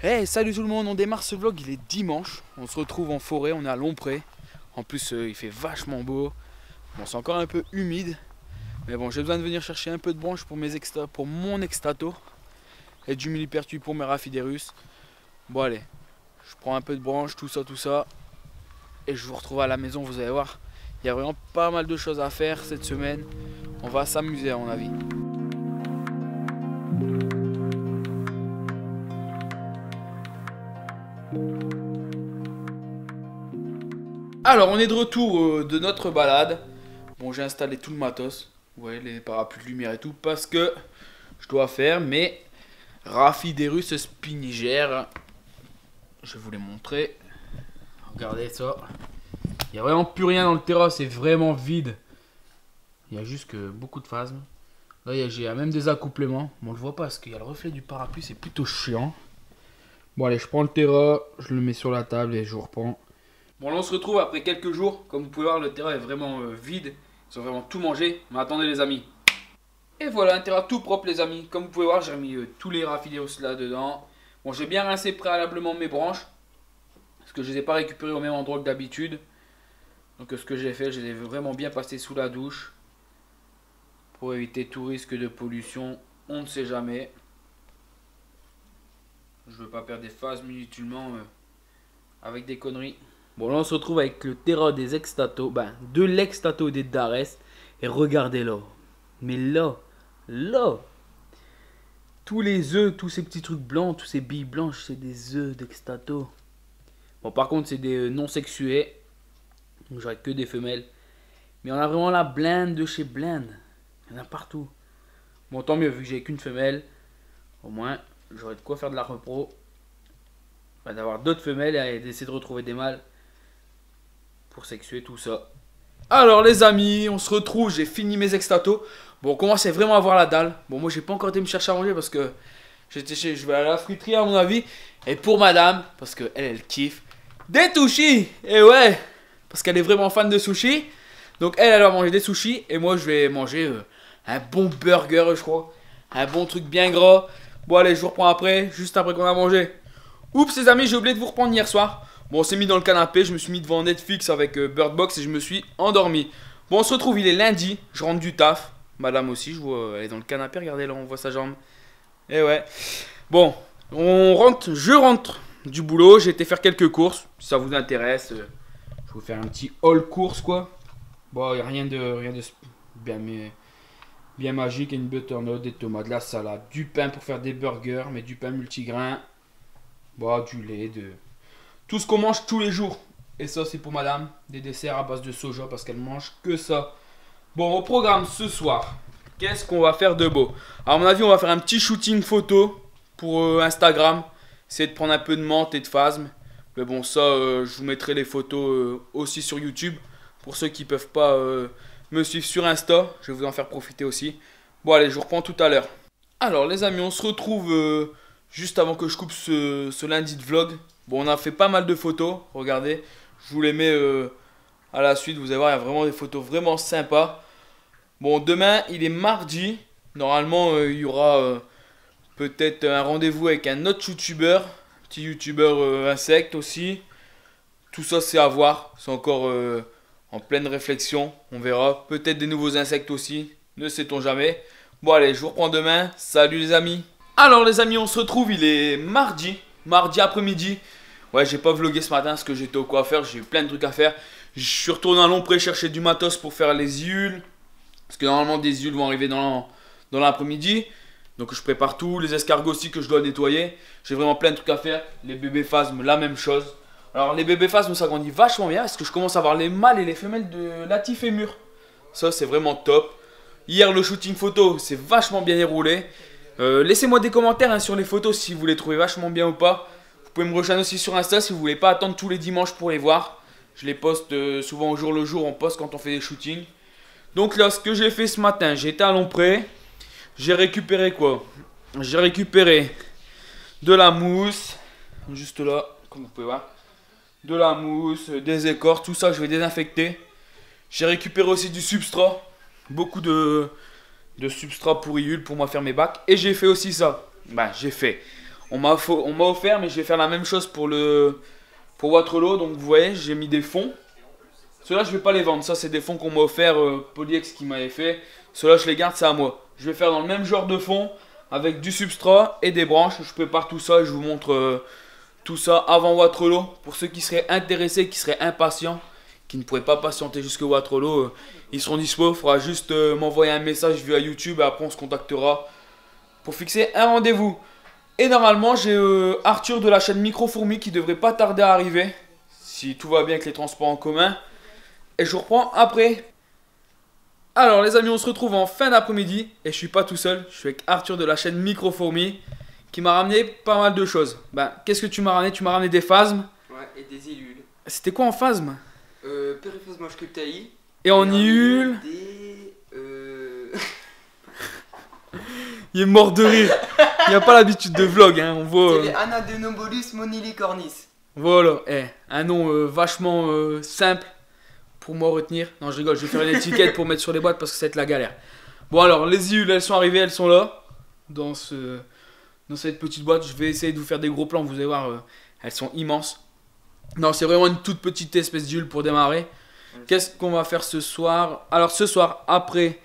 Hey, salut tout le monde, on démarre ce vlog, il est dimanche. On se retrouve en forêt, on est à Lompré. En plus, il fait vachement beau. Bon, c'est encore un peu humide. Mais bon, j'ai besoin de venir chercher un peu de branches pour mon extato. Et du millepertuis pour mes rhaphiderus. Bon, allez, je prends un peu de branches, tout ça. Et je vous retrouve à la maison, vous allez voir. Il y a vraiment pas mal de choses à faire cette semaine. On va s'amuser à mon avis. Alors, on est de retour de notre balade. Bon, j'ai installé tout le matos. Vous voyez, les parapluies de lumière et tout. Parce que je dois faire mes Rhaphiderus spinigères. Je vais vous les montrer. Regardez ça. Il n'y a vraiment plus rien dans le terrain. C'est vraiment vide. Il y a juste que beaucoup de phasmes. Là, il y a même des accouplements. Bon, on le voit pas parce qu'il y a le reflet du parapluie. C'est plutôt chiant. Bon, allez, je prends le terrain. Je le mets sur la table et je vous reprends. Bon, là on se retrouve après quelques jours. Comme vous pouvez voir, le terrain est vraiment vide. Ils ont vraiment tout mangé. Mais attendez les amis. Et voilà, un terrain tout propre les amis. Comme vous pouvez voir, j'ai mis tous les Rhaphiderus là dedans. Bon, j'ai bien rincé préalablement mes branches. Parce que je ne les ai pas récupérées au même endroit que d'habitude. Donc ce que j'ai fait, je les ai vraiment bien passés sous la douche. Pour éviter tout risque de pollution. On ne sait jamais. Je ne veux pas perdre des phases inutilement avec des conneries. Bon, là on se retrouve avec le terrain des extato, de l'extato des Dares. Et regardez là. Mais là, tous les œufs, tous ces petits trucs blancs, tous ces billes blanches, c'est des œufs d'extato. Bon, par contre, c'est des non sexués. Donc j'aurai que des femelles. Mais on a vraiment la blinde de chez Blinde. Il y en a partout. Bon, tant mieux, vu que j'ai qu'une femelle. Au moins, j'aurai de quoi faire de la repro. D'avoir d'autres femelles et d'essayer de retrouver des mâles. Pour sexuer tout ça. Alors les amis, on se retrouve, j'ai fini mes extatos. Bon, on commence vraiment à avoir la dalle. Bon, moi j'ai pas encore été me chercher à manger parce que je vais aller à la friterie à mon avis. Et pour madame, parce que elle kiffe, des sushis. Et ouais, parce qu'elle est vraiment fan de sushis. Donc elle va manger des sushis et moi je vais manger un bon burger je crois. Un bon truc bien gras. Bon allez, je vous reprends après, juste après qu'on a mangé. Oups les amis, j'ai oublié de vous reprendre hier soir. Bon, on s'est mis dans le canapé, je me suis mis devant Netflix avec Bird Box et je me suis endormi. Bon, on se retrouve, il est lundi, je rentre du taf. Madame aussi, je vois, elle est dans le canapé, regardez là, on voit sa jambe. Et ouais. Bon, je rentre du boulot, j'ai été faire quelques courses. Si ça vous intéresse, je vais vous faire un petit haul course quoi. Bon, il n'y a rien de bien magique, une butternut, des tomates, de la salade, du pain pour faire des burgers, mais du pain multigrain. Bon, du lait, tout ce qu'on mange tous les jours. Et ça, c'est pour madame. Des desserts à base de soja parce qu'elle mange que ça. Bon, au programme ce soir, qu'est-ce qu'on va faire de beau? À mon avis, on va faire un petit shooting photo pour Instagram. Essayer de prendre un peu de menthe et de phasme. Mais bon, ça, je vous mettrai les photos aussi sur YouTube. Pour ceux qui ne peuvent pas me suivre sur Insta, je vais vous en faire profiter aussi. Bon, allez, je vous reprends tout à l'heure. Alors, les amis, on se retrouve juste avant que je coupe ce lundi de vlog. Bon, on a fait pas mal de photos, regardez, je vous les mets à la suite, vous allez voir, il y a vraiment des photos vraiment sympas. Bon, demain, il est mardi, normalement, il y aura peut-être un rendez-vous avec un autre youtubeur, petit youtubeur insecte aussi. Tout ça, c'est à voir, c'est encore en pleine réflexion, on verra. Peut-être des nouveaux insectes aussi, ne sait-on jamais. Bon, allez, je vous reprends demain, salut les amis. Alors les amis, on se retrouve, il est mardi après-midi. Ouais, j'ai pas vlogué ce matin parce que j'étais au coiffeur, j'ai eu plein de trucs à faire. Je suis retourné à Lompré chercher du matos pour faire les iules. Parce que normalement des iules vont arriver dans l'après-midi. Donc je prépare tout, les escargots aussi que je dois nettoyer. J'ai vraiment plein de trucs à faire. Les bébés phasmes, la même chose. Alors les bébés phasmes, ça grandit vachement bien parce que je commence à voir les mâles et les femelles de Latif et Mur. Ça c'est vraiment top. Hier le shooting photo, c'est vachement bien déroulé. Laissez-moi des commentaires hein, sur les photos si vous les trouvez vachement bien ou pas. Vous pouvez me rejoindre aussi sur Insta si vous voulez pas attendre tous les dimanches pour les voir. Je les poste souvent au jour le jour, on poste quand on fait des shootings. Donc là, ce que j'ai fait ce matin, j'ai été à Lompré. J'ai récupéré quoi? J'ai récupéré de la mousse. Juste là, comme vous pouvez voir. De la mousse, des écorces, tout ça je vais désinfecter. J'ai récupéré aussi du substrat. Beaucoup de substrat pour iules pour moi faire mes bacs. Et j'ai fait aussi ça. J'ai fait. On m'a offert, mais je vais faire la même chose pour Waterloo. Donc vous voyez, j'ai mis des fonds. Ceux-là, je vais pas les vendre. Ça, c'est des fonds qu'on m'a offert, Polyex qui m'avait fait. Ceux-là, je les garde, c'est à moi. Je vais faire dans le même genre de fond, avec du substrat et des branches. Je prépare tout ça et je vous montre tout ça avant Waterloo. Pour ceux qui seraient intéressés, qui seraient impatients, qui ne pourraient pas patienter jusqu'à Waterloo, ils seront dispo. Il faudra juste m'envoyer un message via YouTube et après on se contactera pour fixer un rendez-vous. Et normalement, j'ai Arthur de la chaîne Microfourmi qui devrait pas tarder à arriver, si tout va bien avec les transports en commun. Et je vous reprends après. Alors les amis, on se retrouve en fin d'après-midi et je suis pas tout seul, je suis avec Arthur de la chaîne Microfourmi qui m'a ramené pas mal de choses. Ben, qu'est-ce que tu m'as ramené? Tu m'as ramené des phasmes. Ouais, et des iules. C'était quoi en phasme? Périphasma sculptae. Et en iule Des... Il est mort de rire. Il n'y a pas l'habitude de vlog, hein. On voit. C'est les Anadenombolus monilicornis. Voilà, un nom vachement simple pour moi retenir. Non, je rigole, je vais faire une étiquette pour mettre sur les boîtes parce que ça va être la galère. Bon, alors, les iules, elles sont arrivées, elles sont là. Dans cette petite boîte, je vais essayer de vous faire des gros plans, vous allez voir, elles sont immenses. Non, c'est vraiment une toute petite espèce d'huile pour démarrer. Qu'est-ce qu'on va faire ce soir? Alors ce soir, après,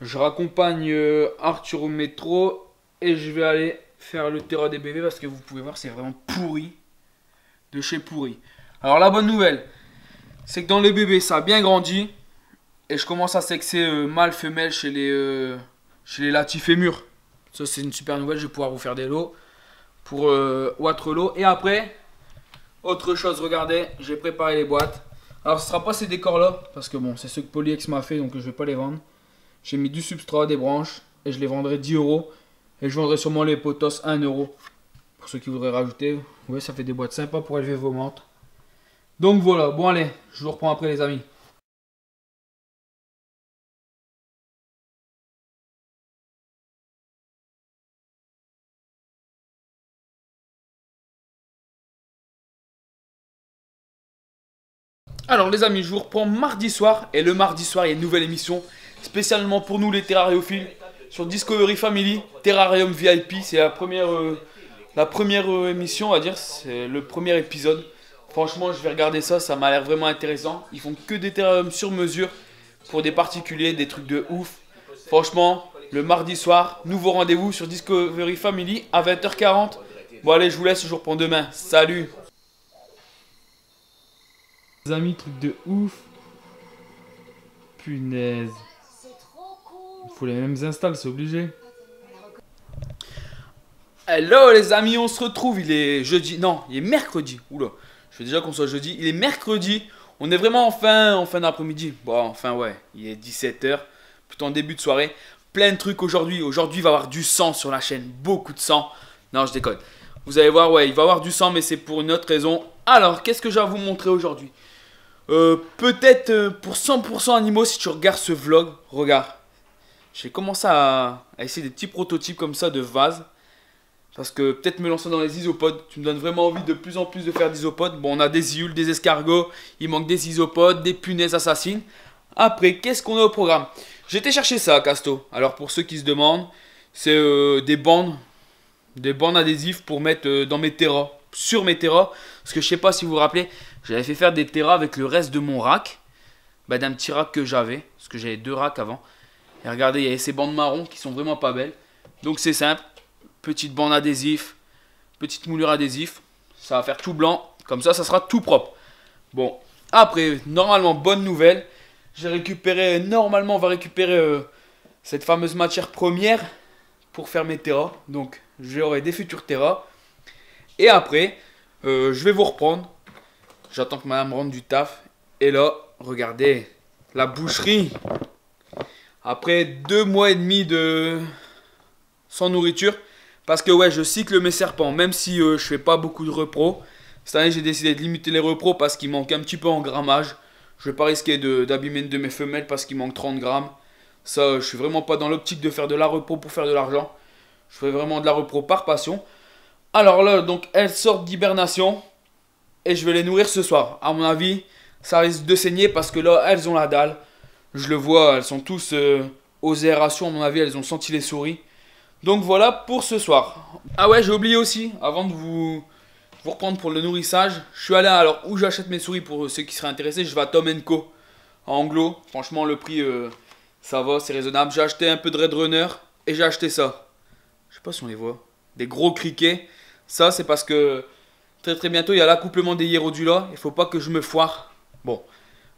je raccompagne Arthur au métro et je vais aller faire le terrain des bébés parce que vous pouvez voir, c'est vraiment pourri. De chez pourri. Alors la bonne nouvelle, c'est que dans les bébés, ça a bien grandi. Et je commence à sexer mâle, femelle chez les latifémurs. Ça, c'est une super nouvelle, je vais pouvoir vous faire des lots pour Waterloo. Et après, autre chose, regardez, j'ai préparé les boîtes. Alors ce sera pas ces décors là, parce que bon, c'est ceux que Polyex m'a fait, donc je vais pas les vendre. J'ai mis du substrat, des branches, et je les vendrai 10 €. Et je vendrai sûrement les potos 1 €. Pour ceux qui voudraient rajouter, ouais, ça fait des boîtes sympas pour élever vos menthes. Donc voilà, bon allez, je vous reprends après les amis. Alors les amis, je vous reprends mardi soir. Et le mardi soir, il y a une nouvelle émission spécialement pour nous les terrariophiles sur Discovery Family, Terrarium VIP. C'est la première émission, on va dire. C'est le premier épisode. Franchement, je vais regarder ça, ça m'a l'air vraiment intéressant. Ils font que des terrariums sur mesure pour des particuliers, des trucs de ouf. Franchement, le mardi soir, nouveau rendez-vous sur Discovery Family à 20h40. Bon allez, je vous laisse, je vous reprends demain. Salut! Les amis, truc de ouf. Punaise. Il faut les mêmes installs, c'est obligé. Hello les amis, on se retrouve. Il est jeudi. Non, il est mercredi. Oula, je veux déjà qu'on soit jeudi. Il est mercredi. On est vraiment en fin d'après-midi. Bon, enfin ouais, il est 17h. Plutôt en début de soirée. Plein de trucs aujourd'hui. Aujourd'hui, il va y avoir du sang sur la chaîne. Beaucoup de sang. Non, je déconne. Vous allez voir, ouais, il va y avoir du sang, mais c'est pour une autre raison. Alors, qu'est-ce que j'ai à vous montrer aujourd'hui? Peut-être pour 100% animaux, si tu regardes ce vlog, regarde. J'ai commencé à essayer des petits prototypes comme ça de vases. Parce que peut-être me lancer dans les isopodes. Tu me donnes vraiment envie de plus en plus de faire d'isopodes. Bon, on a des iules, des escargots. Il manque des isopodes, des punaises assassines. Après, qu'est-ce qu'on a au programme? J'ai été chercher ça à Casto. Alors pour ceux qui se demandent, c'est des bandes adhésives pour mettre dans mes terras. Sur mes terras. Parce que je sais pas si vous vous rappelez, j'avais fait faire des terras avec le reste de mon rack. Bah, d'un petit rack que j'avais. Parce que j'avais 2 racks avant. Et regardez, il y a ces bandes marron qui sont vraiment pas belles. Donc c'est simple. Petite bande adhésif. Petite moulure adhésif. Ça va faire tout blanc. Comme ça sera tout propre. Bon. Après, normalement, bonne nouvelle. J'ai récupéré, normalement, on va récupérer cette fameuse matière première pour faire mes terras. Donc, j'aurai des futurs terras. Et après, je vais vous reprendre. J'attends que madame rentre du taf. Et là, regardez, la boucherie. Après 2 mois et demi sans nourriture. Parce que ouais, je cycle mes serpents. Même si je fais pas beaucoup de repros. Cette année, j'ai décidé de limiter les repros parce qu'il manque un petit peu en grammage. Je vais pas risquer d'abîmer une de mes femelles parce qu'il manque 30 grammes. Ça, je suis vraiment pas dans l'optique de faire de la repro pour faire de l'argent. Je fais vraiment de la repro par passion. Alors là, donc, elles sortent d'hibernation. Et je vais les nourrir ce soir. À mon avis, ça risque de saigner parce que là, elles ont la dalle. Je le vois, elles sont tous aux aérations. À mon avis, elles ont senti les souris. Donc voilà pour ce soir. Ah ouais, j'ai oublié aussi, avant de vous reprendre pour le nourrissage, je suis allé alors où j'achète mes souris pour ceux qui seraient intéressés, je vais à Tom Co. En Anglo. Franchement, le prix, ça va, c'est raisonnable. J'ai acheté un peu de Red Runner et j'ai acheté ça. Je sais pas si on les voit. Des gros criquets. Ça, c'est parce que très bientôt, il y a l'accouplement des Hierodula. Il faut pas que je me foire. Bon,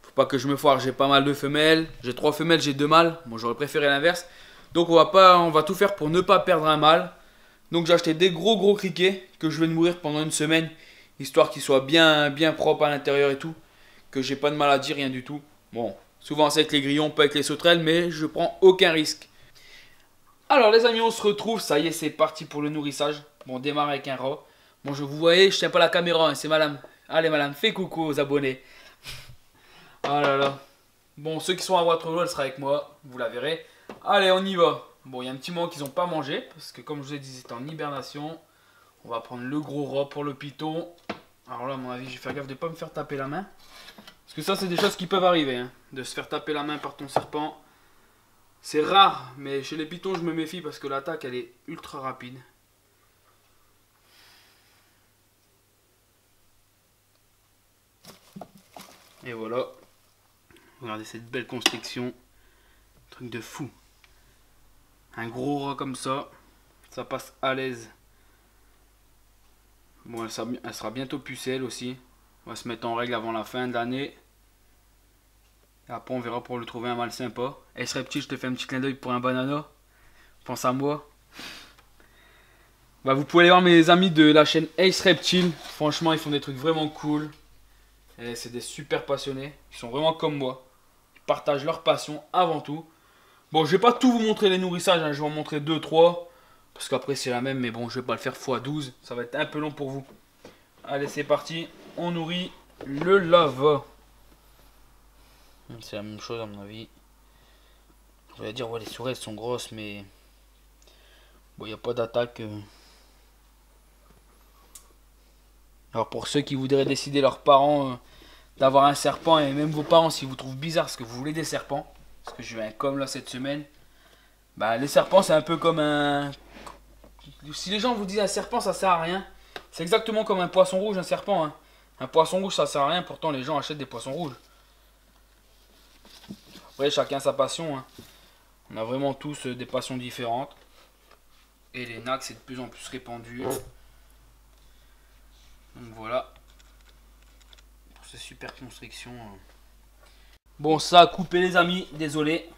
faut pas que je me foire. J'ai pas mal de femelles. J'ai 3 femelles, j'ai 2 mâles. Bon, j'aurais préféré l'inverse. Donc, on va tout faire pour ne pas perdre un mâle. Donc, j'ai acheté des gros criquets que je vais nourrir pendant une semaine. Histoire qu'ils soient bien propres à l'intérieur et tout. Que j'ai pas de maladie, rien du tout. Bon, souvent c'est avec les grillons, pas avec les sauterelles, mais je prends aucun risque. Alors les amis, on se retrouve, ça y est, c'est parti pour le nourrissage. Bon, on démarre avec un rat. Bon, vous voyez, je tiens pas la caméra, hein, c'est madame. Allez madame, fais coucou aux abonnés. Oh là là. Bon, ceux qui sont à Waterloo, elle sera avec moi, vous la verrez. Allez, on y va. Bon, il y a un petit moment qu'ils n'ont pas mangé, parce que comme je vous ai dit, c'était en hibernation. On va prendre le gros rat pour le python. Alors là, à mon avis, je vais faire gaffe de ne pas me faire taper la main. Parce que ça, c'est des choses qui peuvent arriver, hein, de se faire taper la main par ton serpent. C'est rare, mais chez les pythons, je me méfie parce que l'attaque, elle est ultra rapide. Et voilà. Regardez cette belle constriction. Truc de fou. Un gros rat comme ça, ça passe à l'aise. Bon, elle sera bientôt pucelle aussi. On va se mettre en règle avant la fin de l'année. Après, on verra pour lui trouver un mâle sympa. Ace Reptile, je te fais un petit clin d'œil pour un banana. Pense à moi. Bah, vous pouvez aller voir mes amis de la chaîne Ace Reptile. Franchement, ils font des trucs vraiment cool. Et c'est des super passionnés. Ils sont vraiment comme moi. Ils partagent leur passion avant tout. Bon, je vais pas tout vous montrer les nourrissages. Hein. Je vais en montrer 2-3. Parce qu'après, c'est la même. Mais bon, je vais pas le faire x12. Ça va être un peu long pour vous. Allez, c'est parti. On nourrit le lava. C'est la même chose à mon avis. Je vais dire, ouais, les souris elles sont grosses, mais bon, il n'y a pas d'attaque. Alors pour ceux qui voudraient décider leurs parents d'avoir un serpent, et même vos parents, si vous trouvent bizarre parce que vous voulez des serpents, parce que je vais un com là cette semaine, bah les serpents c'est un peu comme un... Si les gens vous disent un serpent ça sert à rien, c'est exactement comme un poisson rouge, un serpent. Hein. Un poisson rouge ça sert à rien, pourtant les gens achètent des poissons rouges. Après, chacun sa passion. Hein. On a vraiment tous des passions différentes. Et les nacs, c'est de plus en plus répandu. Donc voilà. Pour ces super constrictions. Bon, ça a coupé les amis. Désolé.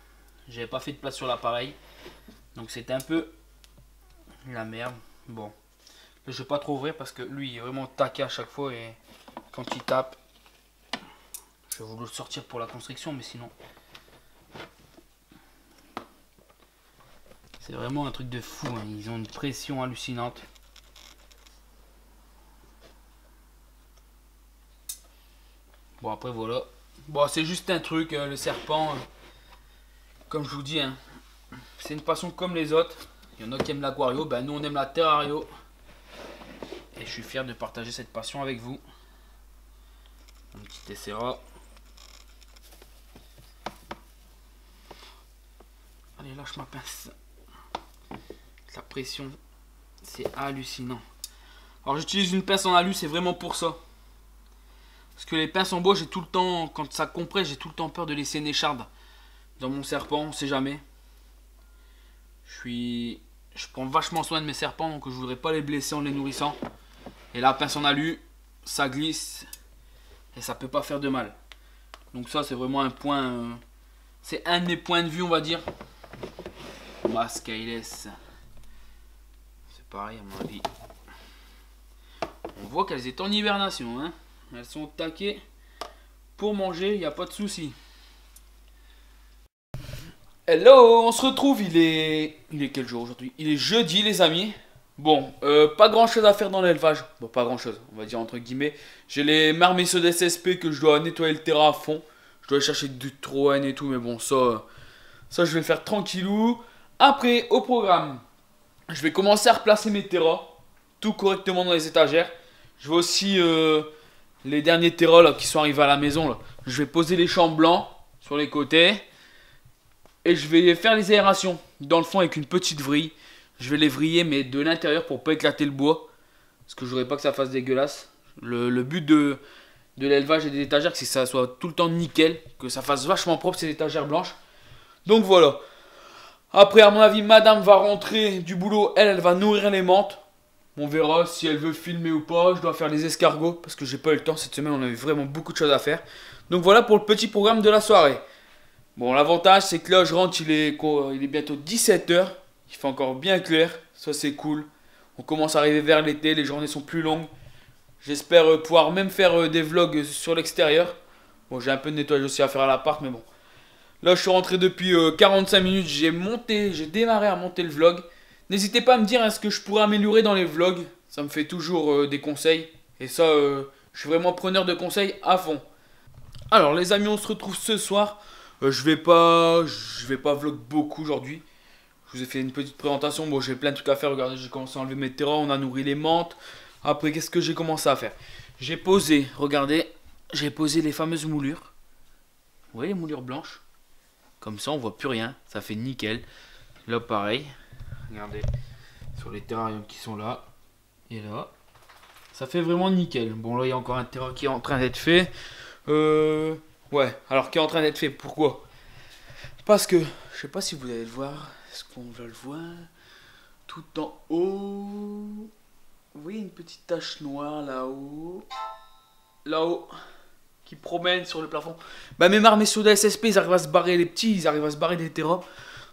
J'avais pas fait de place sur l'appareil. Donc c'était un peu la merde. Bon. Là, je vais pas trop ouvrir parce que lui, il est vraiment taqué à chaque fois. Et quand il tape, je vais vous le sortir pour la constriction. Mais sinon... C'est vraiment un truc de fou, hein. Ils ont une pression hallucinante. Bon après voilà. Bon c'est juste un truc, le serpent. Comme je vous dis, hein, c'est une passion comme les autres. Il y en a qui aiment l'aquario, ben nous on aime la terrario. Et je suis fier de partager cette passion avec vous. Un petit tessera. Allez lâche ma pince. La pression, c'est hallucinant. Alors j'utilise une pince en alu, c'est vraiment pour ça. Parce que les pinces en bois, j'ai tout le temps, quand ça compresse, j'ai tout le temps peur de laisser une écharde dans mon serpent, on sait jamais. Je prends vachement soin de mes serpents, donc je voudrais pas les blesser en les nourrissant. Et la pince en alu, ça glisse et ça peut pas faire de mal. Donc ça c'est vraiment un point, c'est un de mes points de vue on va dire. Mascayless. Pareil à mon avis. On voit qu'elles étaient en hibernation. Hein. Elles sont au taquet pour manger, il n'y a pas de souci. Hello, on se retrouve. Il est quel jour aujourd'hui? Il est jeudi les amis. Bon, pas grand chose à faire dans l'élevage. Bon, pas grand chose, on va dire entre guillemets. J'ai les marmisseaux d'SSP que je dois nettoyer le terrain à fond. Je dois aller chercher du troène et tout, mais bon, ça je vais le faire tranquillou. Après, au programme. Je vais commencer à replacer mes terras tout correctement dans les étagères. Je vais aussi les derniers terras là, qui sont arrivés à la maison. Là. Je vais poser les champs blancs sur les côtés. Et je vais faire les aérations dans le fond avec une petite vrille. Je vais les vriller, mais de l'intérieur pour pas éclater le bois. Parce que je voudrais pas que ça fasse dégueulasse. Le but de l'élevage et des étagères, c'est que ça soit tout le temps nickel. Que ça fasse vachement propre ces étagères blanches. Donc voilà. Après, à mon avis, madame va rentrer du boulot. Elle va nourrir les menthes. On verra si elle veut filmer ou pas. Je dois faire les escargots parce que j'ai pas eu le temps. Cette semaine, on avait vraiment beaucoup de choses à faire. Donc voilà pour le petit programme de la soirée. Bon, l'avantage, c'est que là, je rentre, il est bientôt 17 h. Il fait encore bien clair. Ça, c'est cool. On commence à arriver vers l'été. Les journées sont plus longues. J'espère pouvoir même faire des vlogs sur l'extérieur. Bon, j'ai un peu de nettoyage aussi à faire à l'appart, mais bon. Là, je suis rentré depuis 45 minutes. J'ai démarré à monter le vlog. N'hésitez pas à me dire ce que je pourrais améliorer dans les vlogs. Ça me fait toujours des conseils. Et ça, je suis vraiment preneur de conseils à fond. Alors, les amis, on se retrouve ce soir. Je vais pas vlog beaucoup aujourd'hui. Je vous ai fait une petite présentation. Bon, j'ai plein de trucs à faire. Regardez, j'ai commencé à enlever mes terrains. On a nourri les menthes. Après, qu'est-ce que j'ai commencé à faire? J'ai posé, regardez, j'ai posé les fameuses moulures. Vous voyez les moulures blanches? Comme ça, on voit plus rien. Ça fait nickel. Là, pareil. Regardez, sur les terrariums qui sont là. Et là. Ça fait vraiment nickel. Bon, là, il y a encore un terrain qui est en train d'être fait. Ouais, alors qui est en train d'être fait. Pourquoi? Parce que, je sais pas si vous allez le voir. Est-ce qu'on va le voir? Tout en haut. Vous voyez une petite tache noire là-haut. Là-haut. Qui promène sur le plafond. Bah mes marmeaux de SSP, ils arrivent à se barrer les petits. Ils arrivent à se barrer des terrains.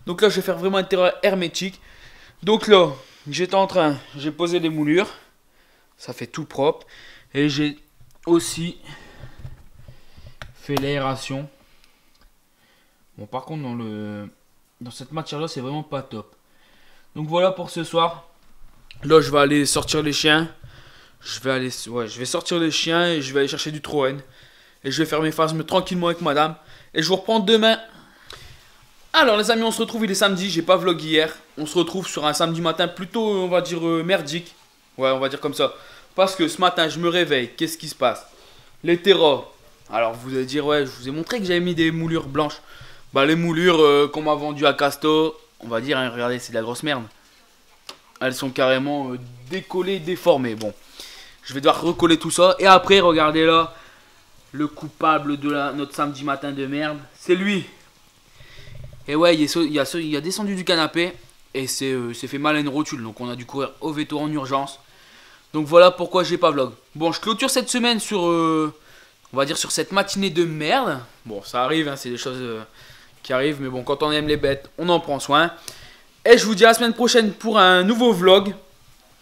Donc là, je vais faire vraiment un terrain hermétique. Donc là, j'ai posé les moulures. Ça fait tout propre. Et j'ai aussi fait l'aération. Bon, par contre, dans cette matière-là, c'est vraiment pas top. Donc voilà pour ce soir. Là, je vais aller sortir les chiens. Je vais sortir les chiens et je vais aller chercher du Troen. Et je vais faire mes phasmes tranquillement avec madame. Et je vous reprends demain. Alors les amis, on se retrouve, il est samedi. J'ai pas vlog hier. On se retrouve sur un samedi matin plutôt, on va dire, merdique. Ouais, on va dire comme ça. Parce que ce matin, je me réveille. Qu'est-ce qui se passe? Les terras. Alors vous allez dire, ouais, je vous ai montré que j'avais mis des moulures blanches. Bah les moulures qu'on m'a vendues à Casto, on va dire, hein, regardez, c'est de la grosse merde. Elles sont carrément décollées, déformées. Bon, je vais devoir recoller tout ça. Et après, regardez là, le coupable de notre samedi matin de merde, c'est lui. Et ouais, il a descendu du canapé et s'est fait mal à une rotule. Donc on a dû courir au veto en urgence. Donc voilà pourquoi j'ai pas vlog. Bon, je clôture cette semaine sur, on va dire sur cette matinée de merde. Bon, ça arrive, hein, c'est des choses qui arrivent. Mais bon, quand on aime les bêtes, on en prend soin. Et je vous dis à la semaine prochaine pour un nouveau vlog.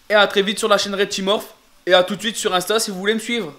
Et à très vite sur la chaîne Red Team Morph. Et à tout de suite sur Insta si vous voulez me suivre.